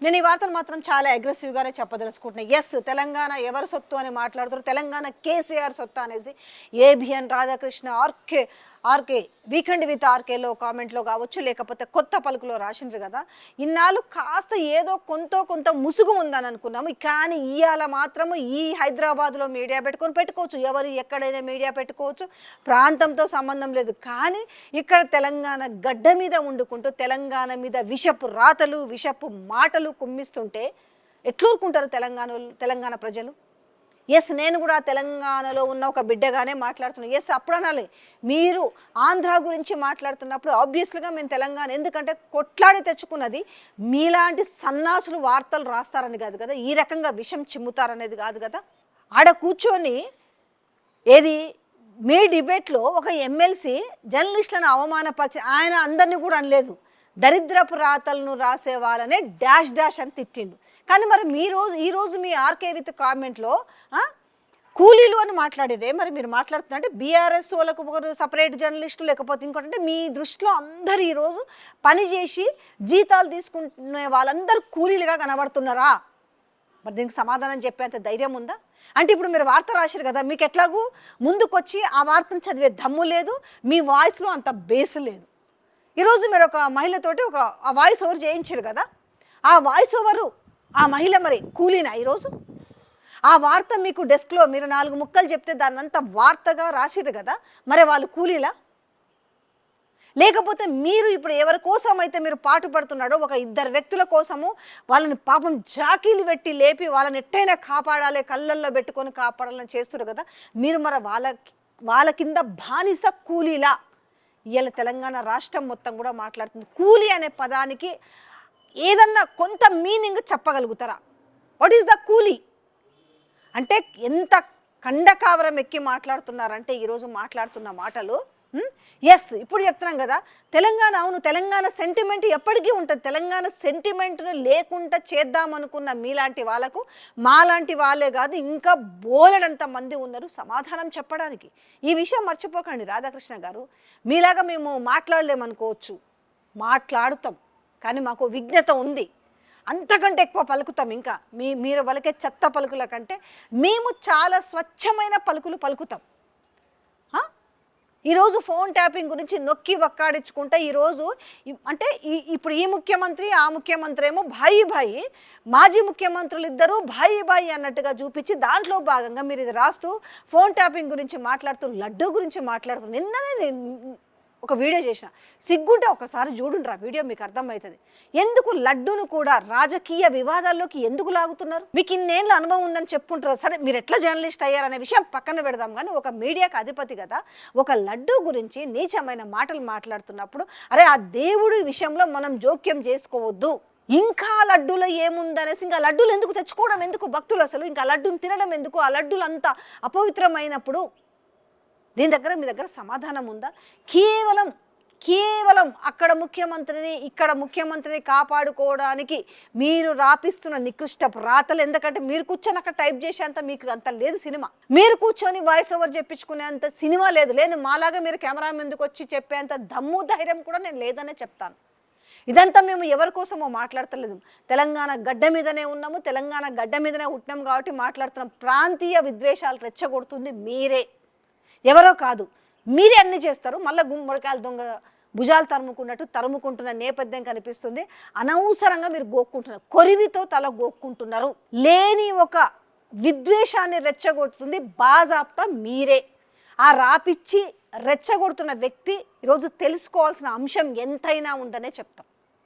నేను ఈ వార్తను మాత్రం చాలా అగ్రెసివ్గానే చెప్పదలుచుకుంటున్నాను. ఎస్, తెలంగాణ ఎవరు సొత్తు అని మాట్లాడుతారు, తెలంగాణ కేసీఆర్ సొత్తు అనేసి ఏబిఎన్ రాధాకృష్ణ ఆర్కే వీకెండ్ విత్ ఆర్కేలో కామెంట్లో కావచ్చు, లేకపోతే కొత్త పలుకులో రాసిండ్రు కదా. ఇన్నాళ్ళు కాస్త ఏదో కొంత ముసుగు ఉందని అనుకున్నాము, కానీ ఇవాళ మాత్రము ఈ హైదరాబాద్లో మీడియా పెట్టుకోవచ్చు, ఎవరు ఎక్కడైనా మీడియా పెట్టుకోవచ్చు, ప్రాంతంతో సంబంధం లేదు. కానీ ఇక్కడ తెలంగాణ గడ్డ మీద వండుకుంటూ తెలంగాణ మీద విషపు రాతలు విషపు మాటలు కుమ్మిస్తుంటే ఎట్లూరుకుంటారు తెలంగాణ ప్రజలు? ఎస్, నేను కూడా తెలంగాణలో ఉన్న ఒక బిడ్డగానే మాట్లాడుతున్నాను. ఎస్, అప్పుడు అనాలి, మీరు ఆంధ్ర గురించి మాట్లాడుతున్నప్పుడు ఆబ్వియస్లీగా మేము తెలంగాణ, ఎందుకంటే కొట్లాడి తెచ్చుకున్నది మీలాంటి సన్నాసులు వార్తలు రాస్తారని కాదు కదా, ఈ రకంగా విషం చిమ్ముతారనేది కాదు కదా. ఆడ కూర్చొని ఏది మీ డిబేట్లో ఒక ఎమ్మెల్సీ జర్నలిస్టులను అవమానపరిచి ఆయన అందరినీ కూడా అనలేదు, దరిద్రపు రాతలను రాసే వాళ్ళనే డాష్ అని తిట్టిండు. కానీ మరి ఈరోజు మీ ఆర్కే విత్ కామెంట్లో కూలీలు అని మాట్లాడేదే మరి మీరు మాట్లాడుతున్నారంటే బీఆర్ఎస్ వాళ్ళకు ఒకరు సపరేట్ జర్నలిస్టు, లేకపోతే ఇంకోటి అంటే మీ దృష్టిలో అందరు ఈరోజు పనిచేసి జీతాలు తీసుకునే వాళ్ళందరూ కూలీలుగా కనబడుతున్నారా? మరి దీనికి సమాధానం చెప్పేంత ధైర్యం ఉందా? అంటే ఇప్పుడు మీరు వార్త రాశారు కదా, మీకు ఎట్లాగూ ముందుకొచ్చి ఆ వార్తను చదివే దమ్ము లేదు, మీ వాయిస్లో అంత బేసు లేదు. ఈరోజు మీరు ఒక మహిళతోటి ఆ వాయిస్ ఓవర్ చేయించారు కదా, ఆ వాయిస్ ఓవరు ఆ మహిళ మరి కూలీనా? ఈరోజు ఆ వార్త మీకు డెస్క్లో మీరు 4 ముక్కలు చెప్తే దాన్ని అంతా వార్తగా రాసిరు కదా, మరి వాళ్ళు కూలీలా? లేకపోతే మీరు ఇప్పుడు ఎవరి కోసం అయితే మీరు పాటు పడుతున్నాడో ఒక 2 వ్యక్తుల కోసము వాళ్ళని పాపం జాకీలు పెట్టి లేపి వాళ్ళని ఎట్టయినా కాపాడాలి, కళ్ళల్లో పెట్టుకొని కాపాడాలని చేస్తున్నారు కదా, మీరు మరి వాళ్ళ కింద బానిస కూలీలా? ఇవాళ తెలంగాణ రాష్ట్రం మొత్తం కూడా మాట్లాడుతుంది. కూలీ అనే పదానికి ఏదన్నా కొంత మీనింగ్ చెప్పగలుగుతారా? వాట్ ఈస్ ద కూలీ అంటే? ఎంత కండకావరం ఎక్కి మాట్లాడుతున్నారంటే ఈరోజు మాట్లాడుతున్న మాటలు. ఎస్, ఇప్పుడు చెప్తున్నాం కదా, తెలంగాణ అవును, తెలంగాణ సెంటిమెంట్ ఎప్పటికీ ఉంటుంది. తెలంగాణ సెంటిమెంట్ను లేకుండా చేద్దామనుకున్న మీలాంటి వాళ్ళకు మాలాంటి వాళ్ళే కాదు ఇంకా బోలెడంత మంది ఉన్నారు సమాధానం చెప్పడానికి. ఈ విషయం మర్చిపోకండి రాధాకృష్ణ గారు. మీలాగా మేము మాట్లాడలేమనుకోవచ్చు, మాట్లాడుతాం, కానీ మాకు విజ్ఞత ఉంది, అంతకంటే ఎక్కువ పలుకుతాం. ఇంకా మీరు పలికే చెత్త పలుకుల కంటే మేము చాలా స్వచ్ఛమైన పలుకులు పలుకుతాం. ఈరోజు ఫోన్ ట్యాపింగ్ గురించి నొక్కి వక్కాడించుకుంటే ఈరోజు అంటే ఇప్పుడు ఈ ముఖ్యమంత్రి ఆ ముఖ్యమంత్రి ఏమో భాయి మాజీ ముఖ్యమంత్రులు ఇద్దరు భాయి అన్నట్టుగా చూపించి దాంట్లో భాగంగా మీరు ఇది రాస్తూ ఫోన్ ట్యాపింగ్ గురించి మాట్లాడుతూ లడ్డూ గురించి మాట్లాడుతూ నిన్ననే ఒక వీడియో చేసిన, సిగ్గుంటే ఒకసారి చూడుండ్రా వీడియో, మీకు అర్థమవుతుంది ఎందుకు లడ్డూను కూడా రాజకీయ వివాదాల్లోకి ఎందుకు లాగుతున్నారు. మీకు ఇన్నేళ్ళ అనుభవం ఉందని చెప్పుకుంటారు, సరే మీరు ఎట్లా జర్నలిస్ట్ అయ్యారనే విషయం పక్కన పెడదాం, కానీ ఒక మీడియాకి అధిపతి కదా, ఒక లడ్డూ గురించి నీచమైన మాటలు మాట్లాడుతున్నప్పుడు అరే ఆ దేవుడి విషయంలో మనం జోక్యం చేసుకోవద్దు, ఇంకా లడ్డూలో ఏముందనేసి ఇంకా లడ్డూలు ఎందుకు తెచ్చుకోవడం ఎందుకు భక్తులు, అసలు ఇంకా లడ్డూని తినడం ఎందుకు, ఆ లడ్డూలు అంతా అపవిత్రమైనప్పుడు దీని దగ్గర మీ దగ్గర సమాధానం ఉందా? కేవలం అక్కడ ముఖ్యమంత్రిని ఇక్కడ ముఖ్యమంత్రిని కాపాడుకోవడానికి మీరు రాపిస్తున్న నికృష్ట రాతలు. ఎందుకంటే మీరు కూర్చొని అక్కడ టైప్ చేసేంత మీకు అంత లేదు సినిమా, మీరు కూర్చొని వాయిస్ ఓవర్ చెప్పించుకునేంత సినిమా లేదు మాలాగా మీరు కెమెరా ముందుకు వచ్చి చెప్పేంత దమ్ము ధైర్యం కూడా నేను లేదనే చెప్తాను. ఇదంతా మేము ఎవరి కోసమో మాట్లాడతలేదు, తెలంగాణ గడ్డ మీదనే ఉన్నాము, తెలంగాణ గడ్డ మీదనే ఉంటున్నాము కాబట్టి మాట్లాడుతున్నాం. ప్రాంతీయ విద్వేషాలు రెచ్చగొడుతుంది మీరే, ఎవరో కాదు, మీరే అన్ని చేస్తారు. మళ్ళీ గుమ్మడికాయలు దొంగ భుజాలు తరుముకుంటున్న నేపథ్యం కనిపిస్తుంది. అనవసరంగా మీరు గోక్కుంటున్నారు, కొరివితో తల గోక్కుంటున్నారు. లేని ఒక విద్వేషాన్ని రెచ్చగొడుతుంది బాజాప్తా మీరే. ఆ రాపిచ్చి రెచ్చగొడుతున్న వ్యక్తి ఈరోజు తెలుసుకోవాల్సిన అంశం ఎంతైనా ఉందనే చెప్తాం.